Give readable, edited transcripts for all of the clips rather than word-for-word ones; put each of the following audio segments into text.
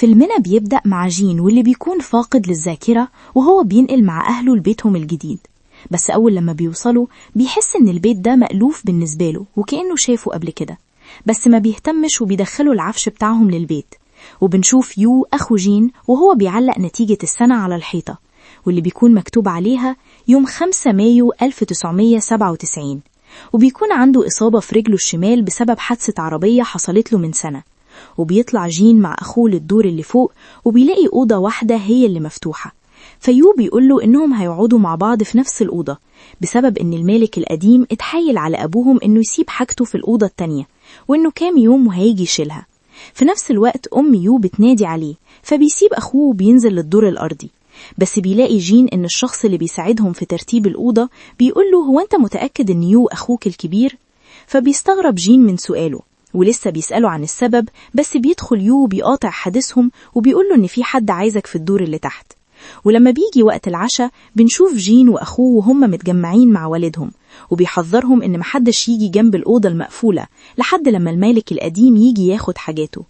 فيلمنا بيبدأ مع جين واللي بيكون فاقد للذاكرة وهو بينقل مع أهله لبيتهم الجديد. بس أول لما بيوصلوا بيحس إن البيت ده مألوف بالنسبة له وكأنه شافه قبل كده، بس ما بيهتمش وبيدخلوا العفش بتاعهم للبيت. وبنشوف يو أخو جين وهو بيعلق نتيجة السنة على الحيطة، واللي بيكون مكتوب عليها يوم 5 مايو 1997، وبيكون عنده إصابة في رجله الشمال بسبب حادثة عربية حصلت له من سنة. وبيطلع جين مع أخوه للدور اللي فوق وبيلاقي أوضة واحدة هي اللي مفتوحة، فيو بيقوله إنهم هيقعدوا مع بعض في نفس الأوضة بسبب إن المالك القديم اتحايل على أبوهم إنه يسيب حاجته في الأوضة التانية وإنه كام يوم وهيجي يشيلها. في نفس الوقت أم يو بتنادي عليه، فبيسيب أخوه وبينزل للدور الأرضي، بس بيلاقي جين إن الشخص اللي بيساعدهم في ترتيب الأوضة بيقوله هو أنت متأكد إن يو أخوك الكبير؟ فبيستغرب جين من سؤاله ولسه بيسأله عن السبب، بس بيدخل يو بيقاطع حديثهم وبيقوله إن في حد عايزك في الدور اللي تحت. ولما بيجي وقت العشاء بنشوف جين وأخوه وهم متجمعين مع والدهم، وبيحذرهم إن محدش يجي جنب الأوضة المقفولة لحد لما المالك القديم يجي ياخد حاجاته.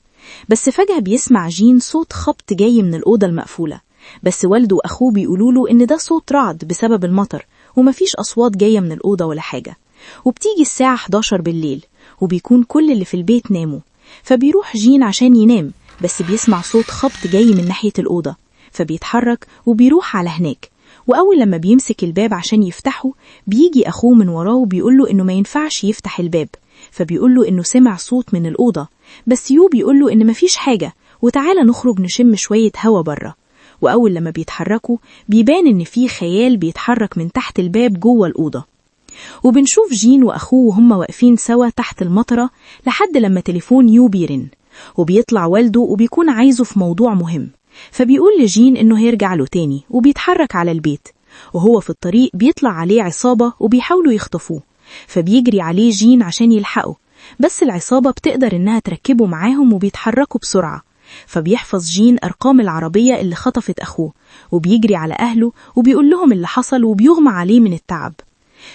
بس فجأة بيسمع جين صوت خبط جاي من الأوضة المقفولة، بس والده وأخوه بيقولوله إن ده صوت رعد بسبب المطر ومفيش أصوات جاية من الأوضة ولا حاجة. وبتيجي الساعة 11 بالليل وبيكون كل اللي في البيت ناموا، فبيروح جين عشان ينام، بس بيسمع صوت خبط جاي من ناحية الأوضة، فبيتحرك وبيروح على هناك. وأول لما بيمسك الباب عشان يفتحه بيجي أخوه من وراه وبيقوله إنه ما ينفعش يفتح الباب، فبيقوله إنه سمع صوت من الأوضة، بس يو بيقوله إن مفيش حاجة وتعالى نخرج نشم شوية هوا برا. وأول لما بيتحركوا بيبان إن في خيال بيتحرك من تحت الباب جوه الأوضة. وبنشوف جين وأخوه وهم واقفين سوا تحت المطرة لحد لما تليفون يو بيرن، وبيطلع والده وبيكون عايزه في موضوع مهم، فبيقول لجين إنه هيرجع له تاني وبيتحرك على البيت. وهو في الطريق بيطلع عليه عصابة وبيحاولوا يخطفوه، فبيجري عليه جين عشان يلحقه، بس العصابة بتقدر إنها تركبه معاهم وبيتحركوا بسرعة. فبيحفظ جين أرقام العربية اللي خطفت أخوه وبيجري على أهله وبيقول لهم اللي حصل وبيغمى عليه من التعب.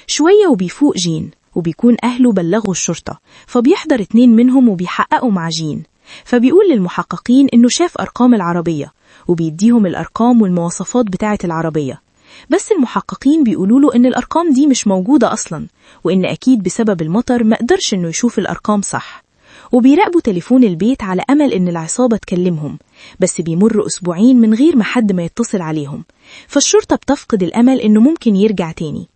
شوية وبيفوق جين وبيكون أهله بلغوا الشرطة، فبيحضر 2 منهم وبيحققوا مع جين، فبيقول للمحققين إنه شاف أرقام العربية وبيديهم الأرقام والمواصفات بتاعة العربية، بس المحققين بيقولوا له إن الأرقام دي مش موجودة أصلا، وإن أكيد بسبب المطر ما قدرش إنه يشوف الأرقام صح. وبيراقبوا تليفون البيت على أمل إن العصابة تكلمهم، بس بيمر أسبوعين من غير ما حد ما يتصل عليهم، فالشرطة بتفقد الأمل إنه ممكن يرجع تاني.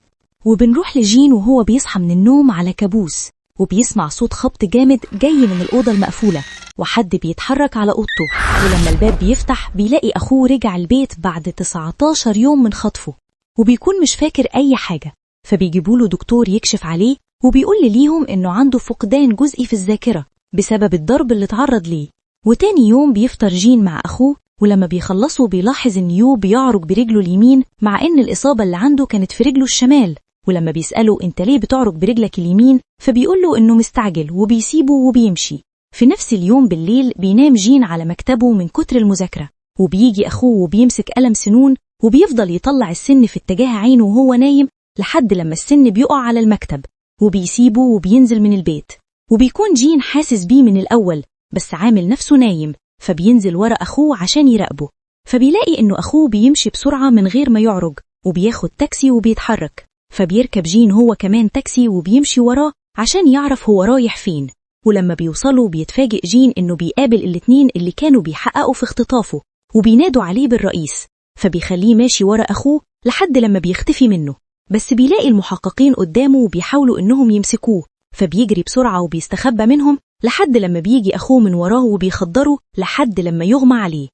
وبنروح لجين وهو بيصحى من النوم على كابوس وبيسمع صوت خبط جامد جاي من الأوضة المقفولة وحد بيتحرك على أوضته، ولما الباب بيفتح بيلاقي أخوه رجع البيت بعد 19 يوم من خطفه وبيكون مش فاكر أي حاجة. فبيجيبوله دكتور يكشف عليه وبيقول ليهم إنه عنده فقدان جزئي في الذاكرة بسبب الضرب اللي اتعرض ليه. وتاني يوم بيفطر جين مع أخوه، ولما بيخلصوا بيلاحظ إن يو بيعرج برجله اليمين مع إن الإصابة اللي عنده كانت في رجله الشمال. ولما بيسأله أنت ليه بتعرج برجلك اليمين فبيقوله إنه مستعجل وبيسيبه وبيمشي. في نفس اليوم بالليل بينام جين على مكتبه من كتر المذاكرة، وبيجي أخوه وبيمسك قلم سنون وبيفضل يطلع السن في اتجاه عينه وهو نايم لحد لما السن بيقع على المكتب، وبيسيبه وبينزل من البيت. وبيكون جين حاسس بيه من الأول بس عامل نفسه نايم، فبينزل ورا أخوه عشان يراقبه، فبيلاقي إنه أخوه بيمشي بسرعة من غير ما يعرج وبياخد تاكسي وبيتحرك، فبيركب جين هو كمان تاكسي وبيمشي وراه عشان يعرف هو رايح فين. ولما بيوصلوا بيتفاجئ جين إنه بيقابل الاتنين اللي كانوا بيحققوا في اختطافه وبينادوا عليه بالرئيس، فبيخليه ماشي ورا أخوه لحد لما بيختفي منه، بس بيلاقي المحققين قدامه وبيحاولوا إنهم يمسكوه، فبيجري بسرعة وبيستخبى منهم لحد لما بيجي أخوه من وراه وبيخدره لحد لما يغمى عليه.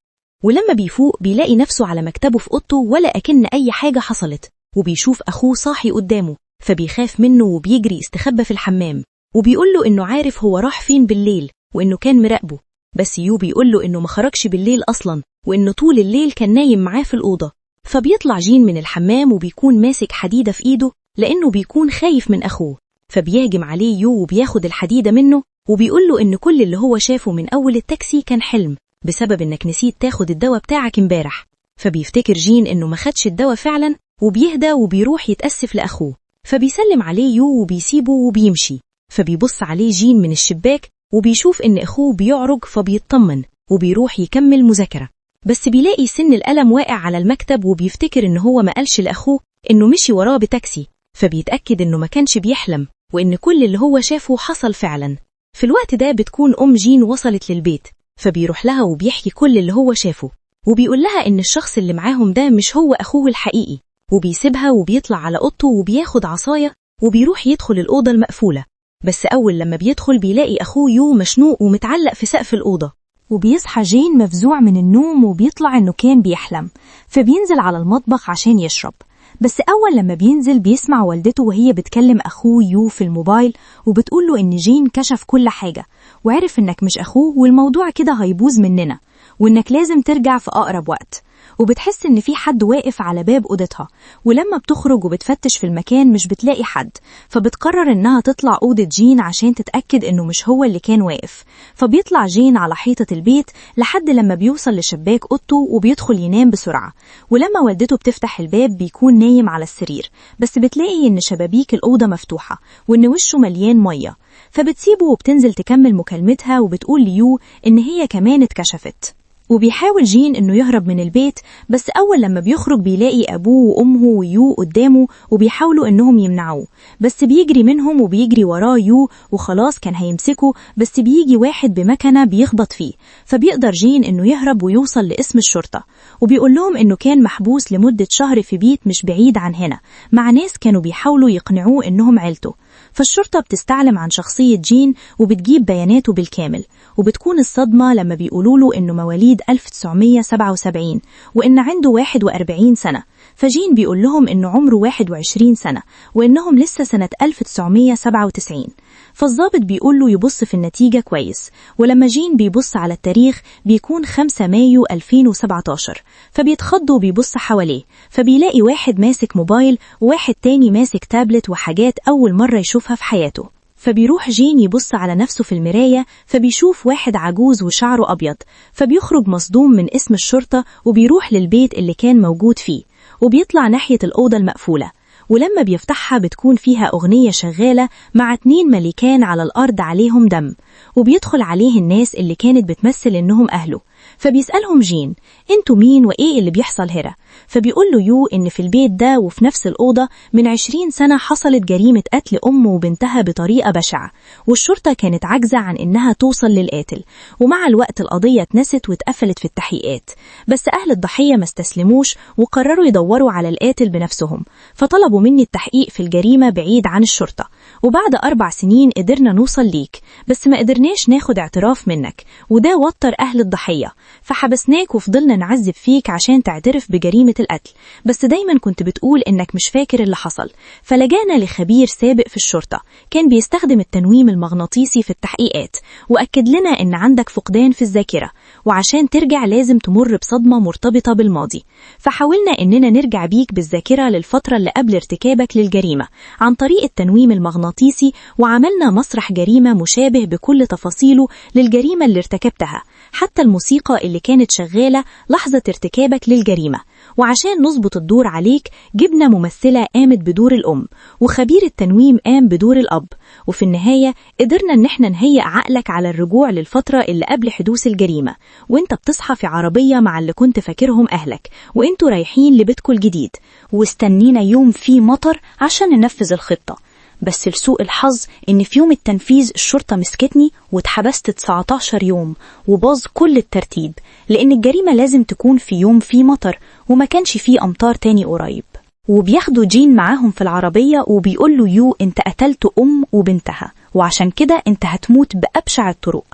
ولما بيفوق بيلاقي نفسه على مكتبه في أوضته ولا أكن أي حاجة حصلت، وبيشوف أخوه صاحي قدامه، فبيخاف منه وبيجري استخبى في الحمام، وبيقوله إنه عارف هو راح فين بالليل وإنه كان مراقبه، بس يو بيقوله إنه ما خرجش بالليل أصلا وإنه طول الليل كان نايم معاه في الأوضة. فبيطلع جين من الحمام وبيكون ماسك حديدة في إيده لأنه بيكون خايف من أخوه، فبيهجم عليه يو وبياخد الحديدة منه وبيقوله إن كل اللي هو شافه من أول التاكسي كان حلم بسبب إنك نسيت تاخد الدواء بتاعك امبارح. فبيفتكر جين إنه ما خدش الدواء فعلا وبيهدى وبيروح يتأسف لأخوه، فبيسلم عليه يو وبيسيبه وبيمشي. فبيبص عليه جين من الشباك وبيشوف إن أخوه بيعرج، فبيطمن وبيروح يكمل مذاكرة. بس بيلاقي سن القلم واقع على المكتب وبيفتكر إن هو ما قالش لأخوه إنه مشي وراه بتاكسي، فبيتأكد إنه ما كانش بيحلم وإن كل اللي هو شافه حصل فعلا. في الوقت ده بتكون جين وصلت للبيت، فبيروح لها وبيحكي كل اللي هو شافه، وبيقول لها إن الشخص اللي معاهم ده مش هو أخوه الحقيقي، وبيسيبها وبيطلع على أوضته وبياخد عصاية وبيروح يدخل الأوضة المقفولة. بس أول لما بيدخل بيلاقي أخوه يو مشنوق ومتعلق في سقف الأوضة، وبيصحى جين مفزوع من النوم وبيطلع إنه كان بيحلم، فبينزل على المطبخ عشان يشرب. بس أول لما بينزل بيسمع والدته وهي بتكلم أخوه يو في الموبايل وبتقوله إن جين كشف كل حاجة وعرف إنك مش أخوه والموضوع كده هيبوظ مننا وإنك لازم ترجع في أقرب وقت. وبتحس إن في حد واقف على باب أوضتها، ولما بتخرج وبتفتش في المكان مش بتلاقي حد، فبتقرر إنها تطلع أوضة جين عشان تتأكد إنه مش هو اللي كان واقف. فبيطلع جين على حيطة البيت لحد لما بيوصل لشباك أوضته وبيدخل ينام بسرعة. ولما والدته بتفتح الباب بيكون نايم على السرير، بس بتلاقي إن شبابيك الأوضة مفتوحة وإن وشه مليان مية، فبتسيبه وبتنزل تكمل مكالمتها وبتقول ليو إن هي كمان اتكشفت. وبيحاول جين إنه يهرب من البيت، بس أول لما بيخرج بيلاقي أبوه وأمه ويو قدامه وبيحاولوا إنهم يمنعوه، بس بيجري منهم وبيجري وراه يو وخلاص كان هيمسكه، بس بيجي واحد بمكنة بيخبط فيه، فبيقدر جين إنه يهرب ويوصل لاسم الشرطة، وبيقول لهم إنه كان محبوس لمدة شهر في بيت مش بعيد عن هنا مع ناس كانوا بيحاولوا يقنعوه إنهم عيلته. فالشرطة بتستعلم عن شخصية جين وبتجيب بياناته بالكامل، وبتكون الصدمة لما بيقولوله إنه مواليد 1977 وإن عنده 41 سنة، فجين بيقول لهم إنه عمره 21 سنة وإنهم لسه سنة 1997. فالضابط بيقول له يبص في النتيجة كويس، ولما جين بيبص على التاريخ بيكون 5 مايو 2017، فبيتخض وبيبص حواليه، فبيلاقي واحد ماسك موبايل وواحد تاني ماسك تابلت وحاجات أول مرة يشوفها في حياته. فبيروح جين يبص على نفسه في المراية، فبيشوف واحد عجوز وشعره أبيض، فبيخرج مصدوم من اسم الشرطة وبيروح للبيت اللي كان موجود فيه، وبيطلع ناحية الأوضة المقفولة، ولما بيفتحها بتكون فيها أغنية شغالة مع 2 ملكان على الأرض عليهم دم، وبيدخل عليه الناس اللي كانت بتمثل إنهم أهله، فبيسألهم جين انتوا مين وإيه اللي بيحصل هنا؟ فبيقول له يو إن في البيت ده وفي نفس الأوضة من 20 سنة حصلت جريمة قتل أم وبنتها بطريقة بشعة، والشرطة كانت عاجزة عن إنها توصل للقاتل، ومع الوقت القضية اتنست واتقفلت في التحقيقات، بس أهل الضحية ما استسلموش وقرروا يدوروا على القاتل بنفسهم، فطلبوا مني التحقيق في الجريمة بعيد عن الشرطة، وبعد 4 سنين قدرنا نوصل ليك، بس ما قدرناش ناخد اعتراف منك، وده وتر أهل الضحية، فحبسناك وفضلنا نعذب فيك عشان تعترف بجريمة القتل، بس دايما كنت بتقول إنك مش فاكر اللي حصل. فلجأنا لخبير سابق في الشرطة كان بيستخدم التنويم المغناطيسي في التحقيقات، وأكد لنا إن عندك فقدان في الذاكرة، وعشان ترجع لازم تمر بصدمة مرتبطة بالماضي، فحاولنا إننا نرجع بيك بالذاكرة للفترة اللي قبل ارتكابك للجريمة عن طريق التنويم المغناطيسي، وعملنا مسرح جريمة مشابه بكل تفاصيله للجريمة اللي ارتكبتها، حتى الموسيقى اللي كانت شغالة لحظة ارتكابك للجريمة. وعشان نظبط الدور عليك جبنا ممثلة قامت بدور الأم، وخبير التنويم قام بدور الأب، وفي النهاية قدرنا إن احنا نهيئ عقلك على الرجوع للفترة اللي قبل حدوث الجريمة، وانت بتصحى في عربية مع اللي كنت فاكرهم أهلك وانتوا رايحين لبيتكم الجديد، واستنينا يوم فيه مطر عشان ننفذ الخطة. بس لسوء الحظ إن في يوم التنفيذ الشرطة مسكتني واتحبست 19 يوم وباظ كل الترتيب، لأن الجريمة لازم تكون في يوم فيه مطر وما كانش فيه أمطار تاني قريب. وبياخدوا جين معاهم في العربية وبيقول له يو انت قتلت أم وبنتها وعشان كده انت هتموت بأبشع الطرق.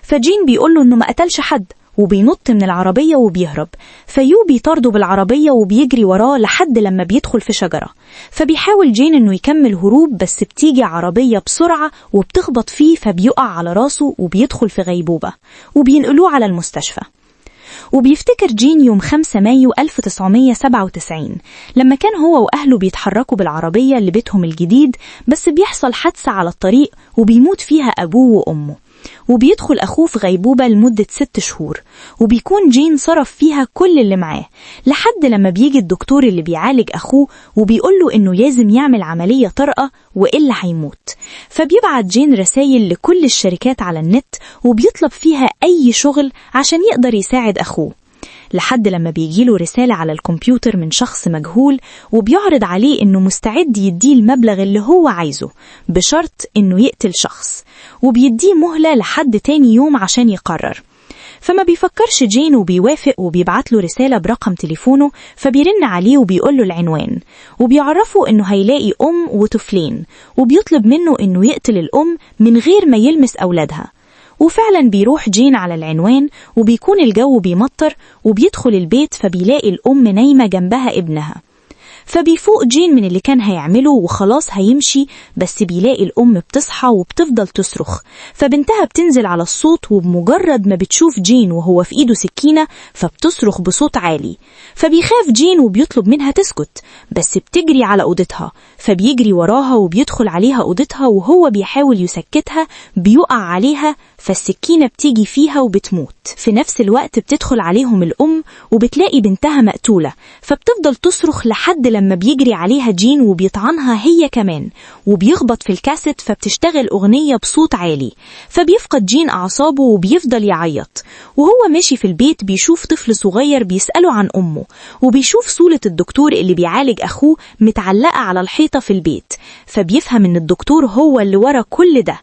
فجين بيقول له انه ما قتلش حد وبينط من العربية وبيهرب، فيو بيطارده بالعربية وبيجري وراه لحد لما بيدخل في شجرة، فبيحاول جين انه يكمل هروب، بس بتيجي عربية بسرعة وبتخبط فيه فبيقع على راسه وبيدخل في غيبوبة وبينقلوه على المستشفى. وبيفتكر جين يوم 5 مايو 1997 لما كان هو وأهله بيتحركوا بالعربية لبيتهم الجديد، بس بيحصل حادثة على الطريق وبيموت فيها أبوه وأمه. وبيدخل أخوه في غيبوبة لمدة 6 شهور، وبيكون جين صرف فيها كل اللي معاه، لحد لما بيجي الدكتور اللي بيعالج أخوه وبيقوله إنه لازم يعمل عملية طارئة وإلا هيموت. فبيبعت جين رسائل لكل الشركات على النت وبيطلب فيها أي شغل عشان يقدر يساعد أخوه، لحد لما بيجيله رسالة على الكمبيوتر من شخص مجهول وبيعرض عليه إنه مستعد يديه المبلغ اللي هو عايزه بشرط إنه يقتل شخص، وبيديه مهلة لحد تاني يوم عشان يقرر. فما بيفكرش جين وبيوافق وبيبعت له رسالة برقم تليفونه، فبيرن عليه وبيقول له العنوان، وبيعرفه إنه هيلاقي أم وطفلين، وبيطلب منه إنه يقتل الأم من غير ما يلمس أولادها. وفعلا بيروح جين على العنوان وبيكون الجو بيمطر، وبيدخل البيت فبيلاقي الأم نايمة جنبها ابنها. فبيفوق جين من اللي كان هيعمله وخلاص هيمشي، بس بيلاقي الأم بتصحى وبتفضل تصرخ، فبنتها بتنزل على الصوت، وبمجرد ما بتشوف جين وهو في إيده سكينة فبتصرخ بصوت عالي. فبيخاف جين وبيطلب منها تسكت، بس بتجري على أوضتها، فبيجري وراها وبيدخل عليها أوضتها، وهو بيحاول يسكتها بيقع عليها، فالسكينة بتيجي فيها وبتموت. في نفس الوقت بتدخل عليهم الأم وبتلاقي بنتها مقتولة، فبتفضل تصرخ لحد لما بيجري عليها جين وبيطعنها هي كمان، وبيخبط في الكاسيت فبتشتغل أغنية بصوت عالي. فبيفقد جين أعصابه وبيفضل يعيط، وهو ماشي في البيت بيشوف طفل صغير بيسأله عن أمه، وبيشوف صورة الدكتور اللي بيعالج أخوه متعلقة على الحيطة في البيت، فبيفهم إن الدكتور هو اللي ورا كل ده،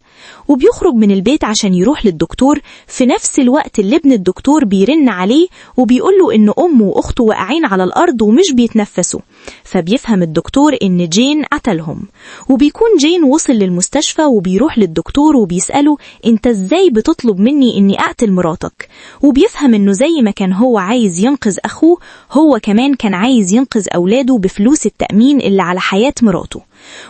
وبيخرج من البيت عشان يروح للدكتور في نفس الوقت اللي ابن الدكتور بيرن عليه وبيقوله إن أمه وأخته واقعين على الأرض ومش بيتنفسوا. فبيفهم الدكتور إن جين قتلهم، وبيكون جين وصل للمستشفى وبيروح للدكتور وبيسأله أنت إزاي بتطلب مني إني أقتل مراتك؟ وبيفهم إنه زي ما كان هو عايز ينقذ أخوه، هو كمان كان عايز ينقذ أولاده بفلوس التأمين اللي على حياة مراته.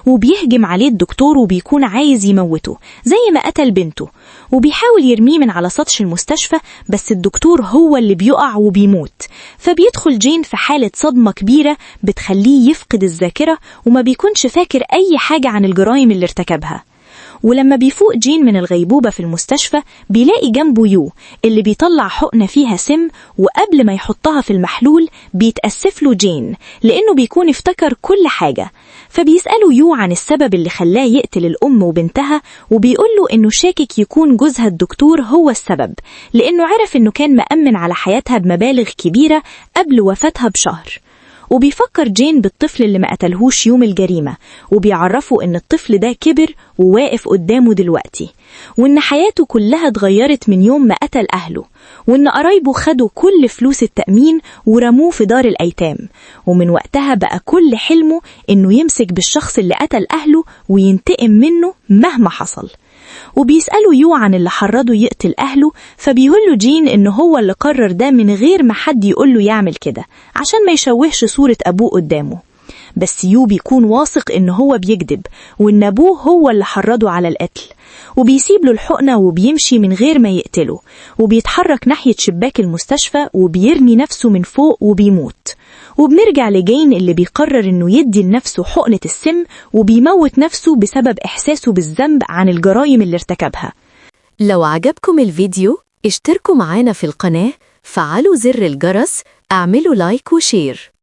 وبيهجم عليه الدكتور وبيكون عايز يموته زي ما قتل بنته، وبيحاول يرميه من على سطح المستشفى، بس الدكتور هو اللي بيقع وبيموت. فبيدخل جين في حالة صدمة كبيرة بتخليه يفقد الذاكرة وما بيكونش فاكر أي حاجة عن الجرائم اللي ارتكبها. ولما بيفوق جين من الغيبوبة في المستشفى بيلاقي جنبه يو اللي بيطلع حقنة فيها سم، وقبل ما يحطها في المحلول بيتأسف له جين لأنه بيكون افتكر كل حاجة. فبيسأله يو عن السبب اللي خلاه يقتل الأم وبنتها، وبيقوله إنه شاكك يكون جوزها الدكتور هو السبب، لأنه عرف إنه كان مأمن على حياتها بمبالغ كبيرة قبل وفاتها بشهر. وبيفكر جين بالطفل اللي ما قتلهوش يوم الجريمة، وبيعرفه إن الطفل ده كبر وواقف قدامه دلوقتي، وإن حياته كلها اتغيرت من يوم ما قتل أهله، وإن قرايبه خدوا كل فلوس التأمين ورموه في دار الأيتام، ومن وقتها بقى كل حلمه إنه يمسك بالشخص اللي قتل أهله وينتقم منه مهما حصل. وبيسأله يو عن اللي حرضه يقتل أهله، فبيقوله جين إنه هو اللي قرر ده من غير ما حد يقوله يعمل كده عشان ما يشوهش صورة أبوه قدامه. بس يو بيكون واثق إنه هو بيكذب وإن أبوه هو اللي حرضه على القتل، وبيسيب له الحقنة وبيمشي من غير ما يقتله، وبيتحرك ناحية شباك المستشفى وبيرمي نفسه من فوق وبيموت. وبنرجع لجين اللي بيقرر إنه يدي لنفسه حقنة السم وبيموت نفسه بسبب إحساسه بالذنب عن الجرائم اللي ارتكبها. لو عجبكم الفيديو اشتركوا معانا في القناة، فعلوا زر الجرس، اعملوا لايك وشير.